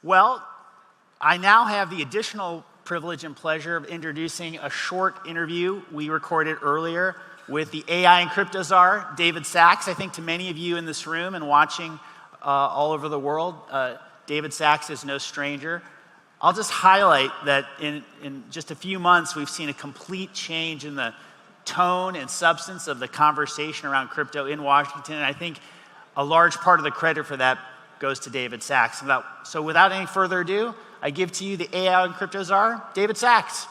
Well, I now have the additional privilege and pleasure of introducing a short interview we recorded earlier with the AI and crypto czar, David Sacks. I think to many of you in this room and watching all over the world, David Sacks is no stranger. I'll just highlight that in just a few months, we've seen a complete change in the tone and substance of the conversation around crypto in Washington. And I think a large part of the credit for that goes to David Sacks. So without any further ado, I give to you the AI and crypto czar, David Sacks.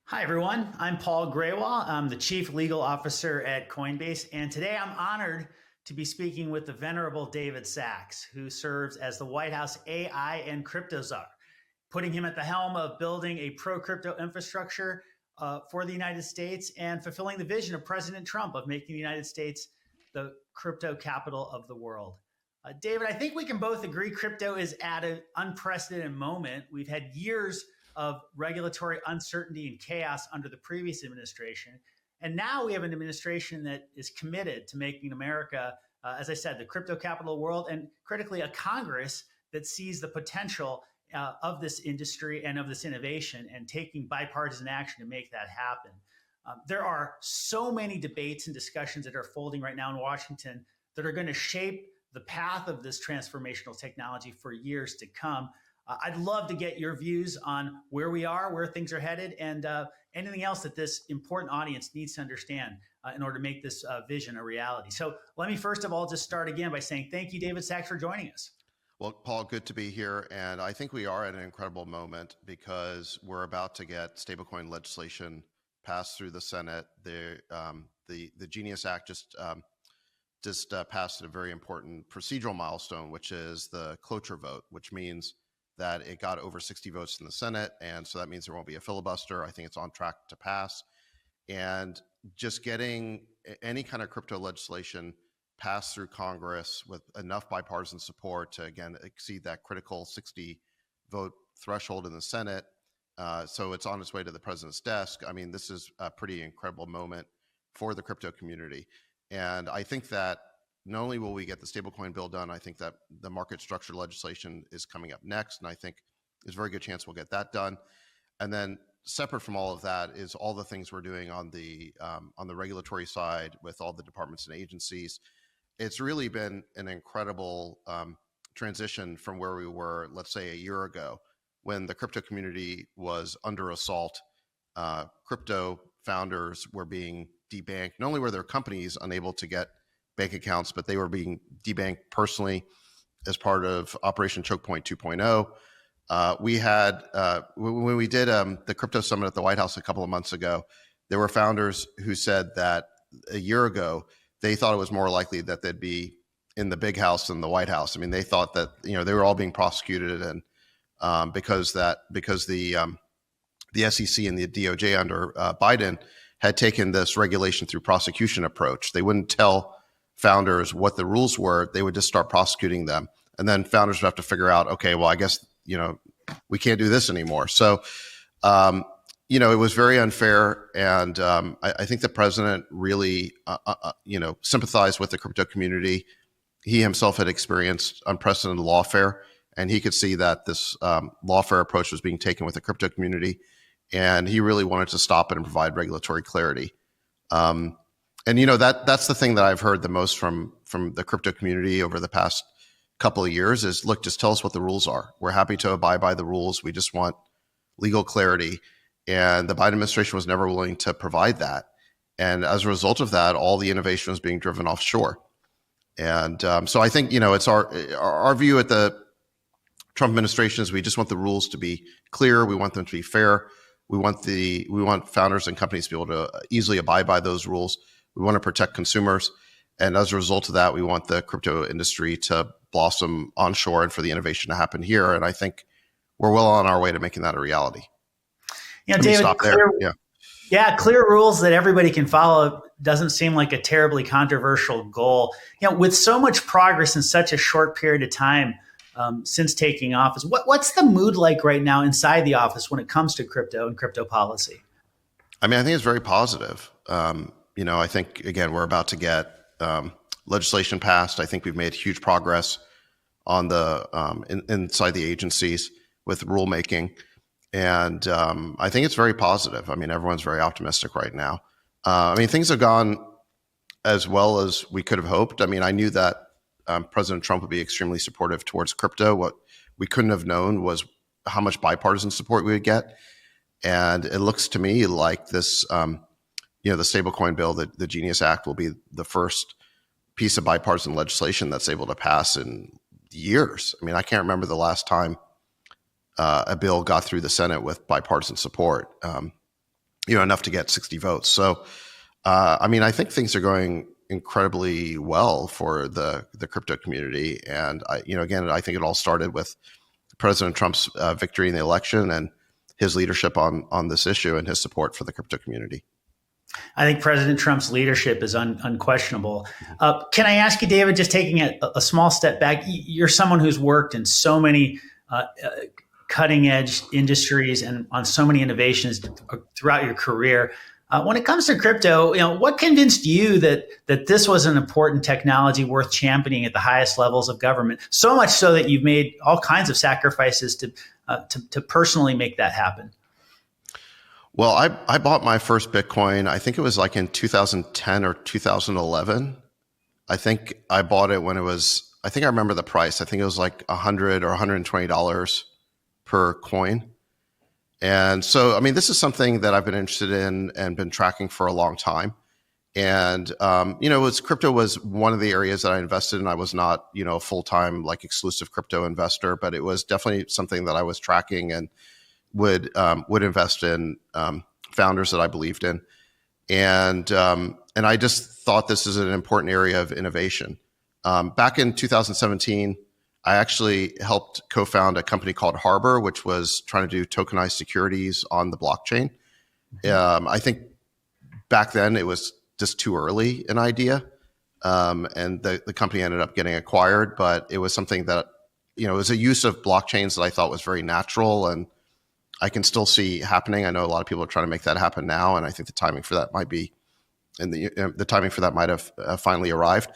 Hi, everyone. I'm Paul Grewal. I'm the Chief Legal Officer at Coinbase. And today I'm honored to be speaking with the venerable David Sacks, who serves as the White House AI and crypto czar, putting him at the helm of building a pro-crypto infrastructure for the United States and fulfilling the vision of President Trump of making the United States the crypto capital of the world. David, I think we can both agree crypto is at an unprecedented moment. We've had years of regulatory uncertainty and chaos under the previous administration. And now we have an administration that is committed to making America, as I said, the crypto capital of the world, and critically a Congress that sees the potential of this industry and of this innovation and taking bipartisan action to make that happen. There are so many debates and discussions that are folding right now in Washington that are going to shape the path of this transformational technology for years to come. I'd love to get your views on where we are, where things are headed, and anything else that this important audience needs to understand in order to make this vision a reality. So let me first of all just start again by saying thank you, David Sacks, for joining us. Well, Paul, good to be here. And I think we are at an incredible moment because we're about to get stablecoin legislation passed through the Senate. The Genius Act just passed a very important procedural milestone, which is the cloture vote, which means that it got over 60 votes in the Senate. And so that means there won't be a filibuster. I think it's on track to pass. And just getting any kind of crypto legislation passed through Congress with enough bipartisan support to, again, exceed that critical 60 vote threshold in the Senate. So it's on its way to the president's desk. I mean, this is a pretty incredible moment for the crypto community. And I think that not only will we get the stablecoin bill done, I think that the market structure legislation is coming up next. And I think there's a very good chance we'll get that done. And then separate from all of that is all the things we're doing on the regulatory side with all the departments and agencies. It's really been an incredible transition from where we were, let's say, a year ago, when the crypto community was under assault. Crypto founders were being debanked. Not only were their companies unable to get bank accounts, but they were being debanked personally as part of Operation Choke Point 2.0. We had, when we did the crypto summit at the White House a couple of months ago, there were founders who said that a year ago, they thought it was more likely that they'd be in the big house than the White House. I mean, they thought that, they were all being prosecuted, and because the SEC and the DOJ under Biden had taken this regulation through prosecution approach. They wouldn't tell founders what the rules were. They would just start prosecuting them. And then founders would have to figure out, okay, well, I guess, we can't do this anymore. So, it was very unfair. And I think the president really, sympathized with the crypto community. He himself had experienced unprecedented lawfare, and he could see that this lawfare approach was being taken with the crypto community. And he really wanted to stop it and provide regulatory clarity. And that's the thing that I've heard the most from the crypto community over the past couple of years is, look, just tell us what the rules are. We're happy to abide by the rules. We just want legal clarity. And the Biden administration was never willing to provide that. And as a result of that, all the innovation was being driven offshore. And so I think, it's our view at the Trump administration is we just want the rules to be clear. We want them to be fair. We want founders and companies to be able to easily abide by those rules. We want to protect consumers. And as a result of that, we want the crypto industry to blossom onshore and for the innovation to happen here. And I think we're well on our way to making that a reality. David, stop there. Clear rules that everybody can follow doesn't seem like a terribly controversial goal. With so much progress in such a short period of time since taking office, what's the mood like right now inside the office when it comes to crypto and crypto policy? I mean, I think it's very positive. I think, again, we're about to get legislation passed. I think we've made huge progress on the inside the agencies with rulemaking. And I think it's very positive. I mean, everyone's very optimistic right now. I mean, things have gone as well as we could have hoped. I mean, I knew that President Trump would be extremely supportive towards crypto. What we couldn't have known was how much bipartisan support we would get. And it looks to me like this, the stablecoin bill, the Genius Act, will be the first piece of bipartisan legislation that's able to pass in years. I mean, I can't remember the last time a bill got through the Senate with bipartisan support, enough to get 60 votes. So, I mean, I think things are going incredibly well for the crypto community. And again, I think it all started with President Trump's victory in the election and his leadership on this issue and his support for the crypto community. I think President Trump's leadership is unquestionable. Can I ask you, David, just taking a small step back, you're someone who's worked in so many cutting edge industries and on so many innovations throughout your career. When it comes to crypto, what convinced you that this was an important technology worth championing at the highest levels of government? So much so that you've made all kinds of sacrifices to personally make that happen. Well, I bought my first Bitcoin, I think it was like in 2010 or 2011. I think I bought it when it was, I think I remember the price. I think it was like $100 or $120 per coin. And so, I mean, this is something that I've been interested in and been tracking for a long time. And, crypto was one of the areas that I invested in. I was not, a full-time, like exclusive crypto investor, but it was definitely something that I was tracking and would invest in founders that I believed in. And I just thought this is an important area of innovation. Back in 2017, I actually helped co-found a company called Harbor, which was trying to do tokenized securities on the blockchain. I think back then it was just too early an idea. And the company ended up getting acquired, but it was something that, it was a use of blockchains that I thought was very natural and I can still see happening. I know a lot of people are trying to make that happen now. And I think the timing for that might be, and the timing for that might have finally arrived.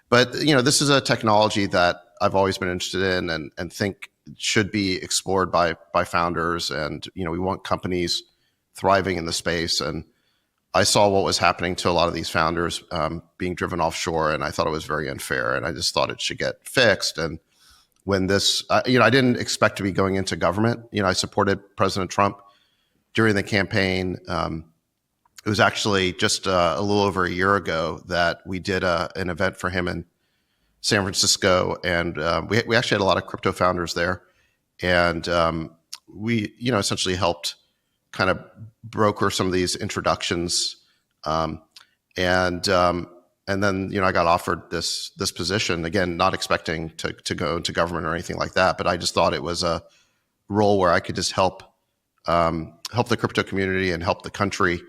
But, this is a technology that I've always been interested in and think should be explored by founders. And, we want companies thriving in the space. And I saw what was happening to a lot of these founders being driven offshore, and I thought it was very unfair. And I just thought it should get fixed. And when this, I didn't expect to be going into government. I supported President Trump during the campaign. It was actually just a little over a year ago that we did an event for him in San Francisco, and we actually had a lot of crypto founders there, and we essentially helped kind of broker some of these introductions, and then I got offered this position, again, not expecting to go into government or anything like that, but I just thought it was a role where I could just help the crypto community and help the country,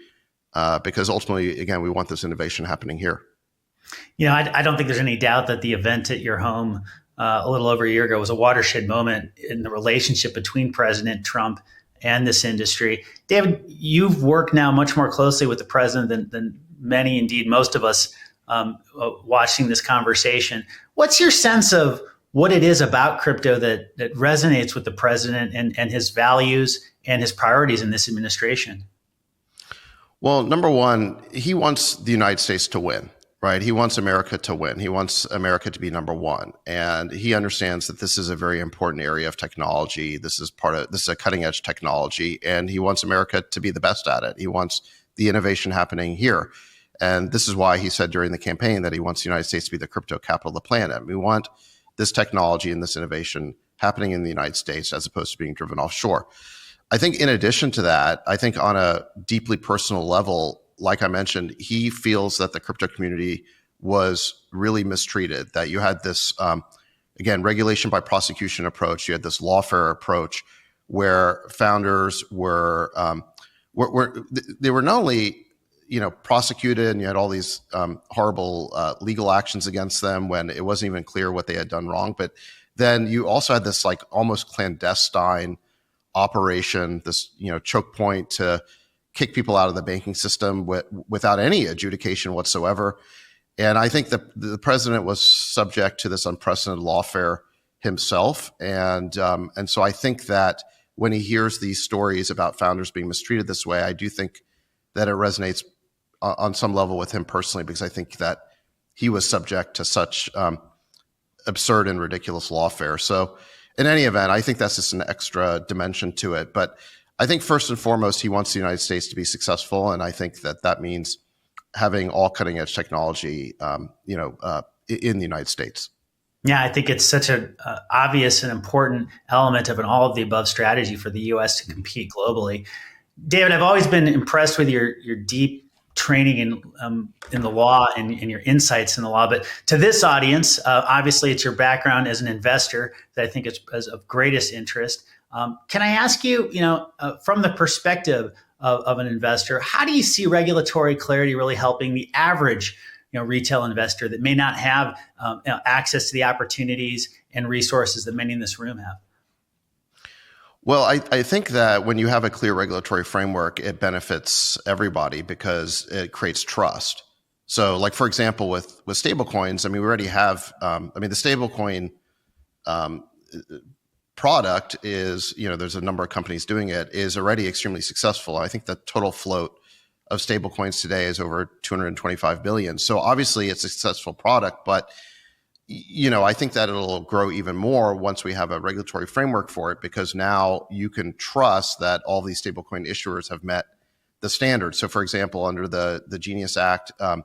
because ultimately, again, we want this innovation happening here. I don't think there's any doubt that the event at your home a little over a year ago was a watershed moment in the relationship between President Trump and this industry. David, you've worked now much more closely with the president than many, indeed most of us watching this conversation. What's your sense of what it is about crypto that resonates with the president and his values and his priorities in this administration? Well, number one, he wants the United States to win. Right. He wants America to win. He wants America to be number one. And he understands that this is a very important area of technology. This is a cutting edge technology, and he wants America to be the best at it. He wants the innovation happening here. And this is why he said during the campaign that he wants the United States to be the crypto capital of the planet. We want this technology and this innovation happening in the United States as opposed to being driven offshore. I think in addition to that, I think on a deeply personal level, like I mentioned, he feels that the crypto community was really mistreated, that you had this, again, regulation by prosecution approach. You had this lawfare approach where founders were they were not only, prosecuted, and you had all these horrible legal actions against them when it wasn't even clear what they had done wrong. But then you also had this like almost clandestine operation, this, choke point to kick people out of the banking system without any adjudication whatsoever. And I think the president was subject to this unprecedented lawfare himself. And so I think that when he hears these stories about founders being mistreated this way, I do think that it resonates on some level with him personally, because I think that he was subject to such absurd and ridiculous lawfare. So in any event, I think that's just an extra dimension to it. But I think first and foremost, he wants the United States to be successful. And I think that means having all cutting edge technology, in the United States. Yeah, I think it's such an obvious and important element of an all of the above strategy for the U.S. to compete globally. David, I've always been impressed with your deep training in the law and your insights in the law. But to this audience, obviously, it's your background as an investor that I think is of greatest interest. Can I ask you, from the perspective of an investor, how do you see regulatory clarity really helping the average retail investor that may not have access to the opportunities and resources that many in this room have? Well, I think that when you have a clear regulatory framework, it benefits everybody because it creates trust. So, like, for example, with stablecoins, we already have, the stablecoin product is, there's a number of companies doing it, is already extremely successful. I think the total float of stablecoins today is over 225 billion. So obviously it's a successful product, but I think that it'll grow even more once we have a regulatory framework for it, because now you can trust that all these stablecoin issuers have met the standards. So, for example, under the Genius Act, I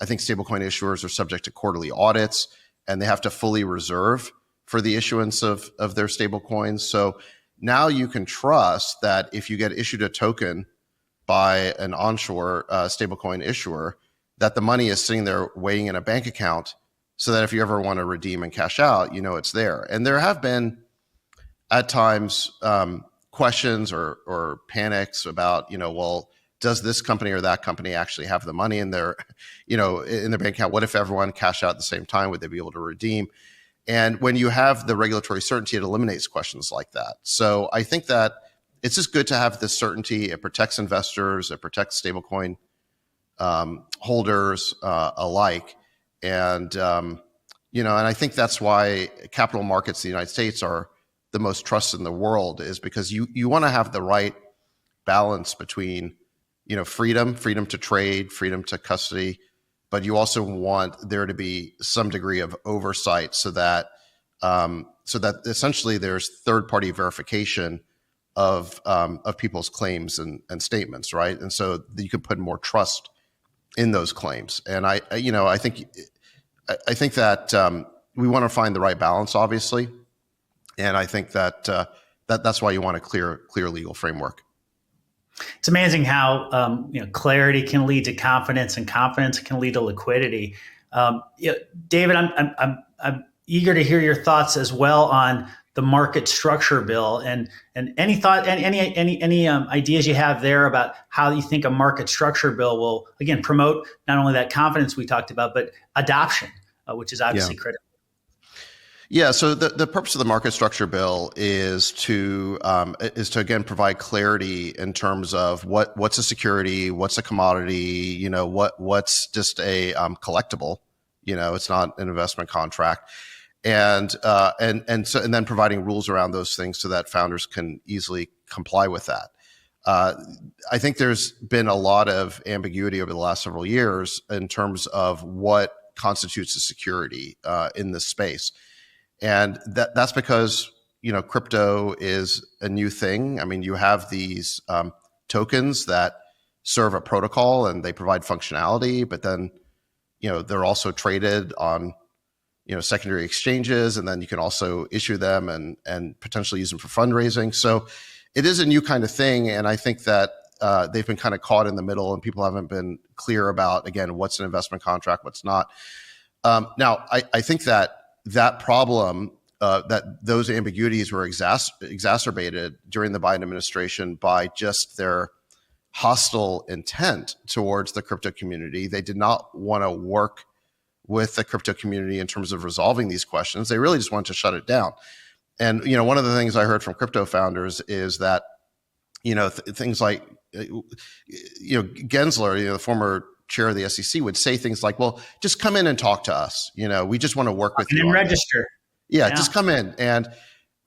think stablecoin issuers are subject to quarterly audits, and they have to fully reserve for the issuance of their stablecoins. So now you can trust that if you get issued a token by an onshore stablecoin issuer, that the money is sitting there waiting in a bank account, so that if you ever want to redeem and cash out, it's there. And there have been at times questions or panics about, well, does this company or that company actually have the money in their, in their bank account? What if everyone cashed out at the same time? Would they be able to redeem? And when you have the regulatory certainty, it eliminates questions like that. So I think that it's just good to have this certainty. It protects investors, it protects stablecoin holders alike. And, and I think that's why capital markets in the United States are the most trusted in the world, is because you want to have the right balance between, freedom to trade, freedom to custody, but you also want there to be some degree of oversight so that essentially there's third-party verification of people's claims and statements, right? And so you can put more trust in those claims. And I think that we want to find the right balance, obviously, and I think that that's why you want a clear legal framework. It's amazing how clarity can lead to confidence, and confidence can lead to liquidity. David, I'm eager to hear your thoughts as well on the market structure bill, and any thought and any ideas you have there about how you think a market structure bill will, again, promote not only that confidence we talked about, but adoption, which is obviously critical. Yeah. So the purpose of the market structure bill is to again provide clarity in terms of what's a security, what's a commodity, what's just a collectible. It's not an investment contract, and then providing rules around those things so that founders can easily comply with that. I think there's been a lot of ambiguity over the last several years in terms of what constitutes a security in this space. And that's because, crypto is a new thing. You have these tokens that serve a protocol and they provide functionality, but then, they're also traded on, secondary exchanges, and then you can also issue them and potentially use them for fundraising. So it is a new kind of thing. And I think that they've been kind of caught in the middle, and people haven't been clear about, again, what's an investment contract, what's not. Now, I think that problem, that those ambiguities were exacerbated during the Biden administration by just their hostile intent towards the crypto community. They did not want to work with the crypto community in terms of resolving these questions. They really just wanted to shut it down. And, one of the things I heard from crypto founders is that, things like, Gensler, the former chair of the SEC, would say things like, well, just come in and talk to us. We just want to work with you. And register. Yeah, just come in. And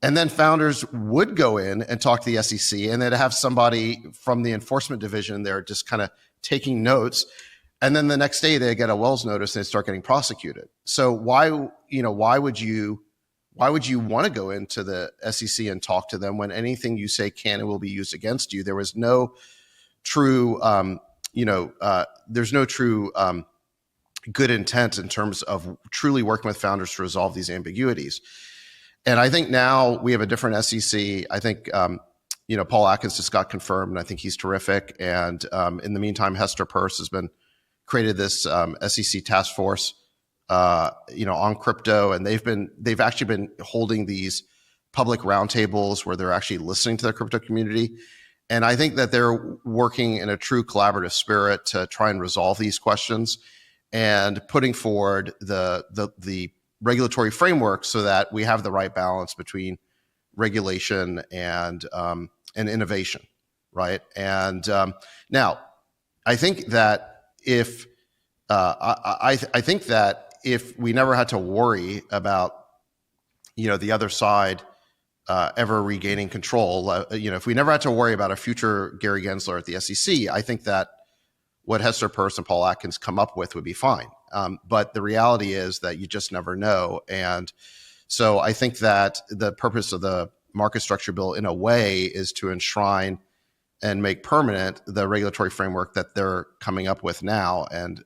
then founders would go in and talk to the SEC, and they'd have somebody from the enforcement division there just kind of taking notes. And then the next day they get a Wells notice and they start getting prosecuted. So why would you want to go into the SEC and talk to them when anything you say can and will be used against you? There was no true, there's no true good intent in terms of truly working with founders to resolve these ambiguities. And I think now we have a different SEC. I think, Paul Atkins just got confirmed, and I think he's terrific. And in the meantime, Hester Peirce has created this SEC task force, on crypto, and they've actually been holding these public roundtables where they're actually listening to the crypto community. And I think that they're working in a true collaborative spirit to try and resolve these questions and putting forward the regulatory framework so that we have the right balance between regulation and innovation, right? And now, I think that if if we never had to worry about the other side ever regaining control, if we never had to worry about a future Gary Gensler at the SEC, I think that what Hester Peirce and Paul Atkins come up with would be fine. But the reality is that you just never know. And so I think that the purpose of the market structure bill in a way is to enshrine and make permanent the regulatory framework that they're coming up with now. And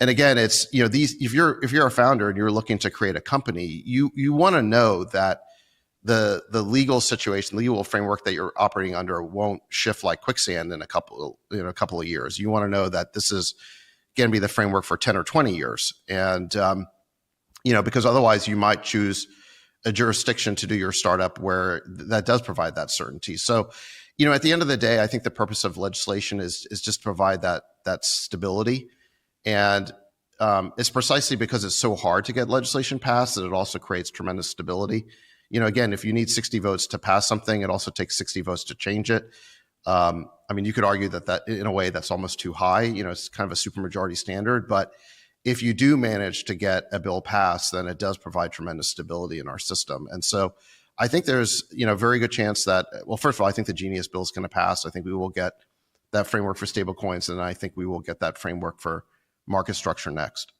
again, it's, if you're a founder and you're looking to create a company, you want to know that the legal situation, legal framework that you're operating under won't shift like quicksand in a couple of years. You want to know that this is going to be the framework for 10 or 20 years. And, because otherwise you might choose a jurisdiction to do your startup where that does provide that certainty. So, at the end of the day, I think the purpose of legislation is just to provide that stability. And it's precisely because it's so hard to get legislation passed that it also creates tremendous stability. Again, if you need 60 votes to pass something, it also takes 60 votes to change it. You could argue that in a way that's almost too high. It's kind of a supermajority standard. But if you do manage to get a bill passed, then it does provide tremendous stability in our system. And so I think there's, very good chance that, well, first of all, I think the Genius bill is going to pass. I think we will get that framework for stablecoins, and I think we will get that framework for market structure next.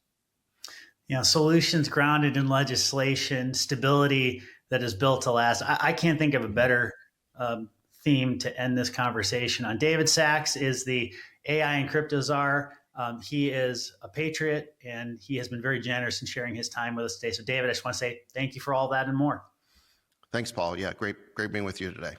Solutions grounded in legislation, stability that is built to last. I can't think of a better theme to end this conversation on. David Sachs is the AI and crypto czar. He is a patriot, and he has been very generous in sharing his time with us today. So, David, I just want to say thank you for all that and more. Thanks, Paul. Yeah, great being with you today.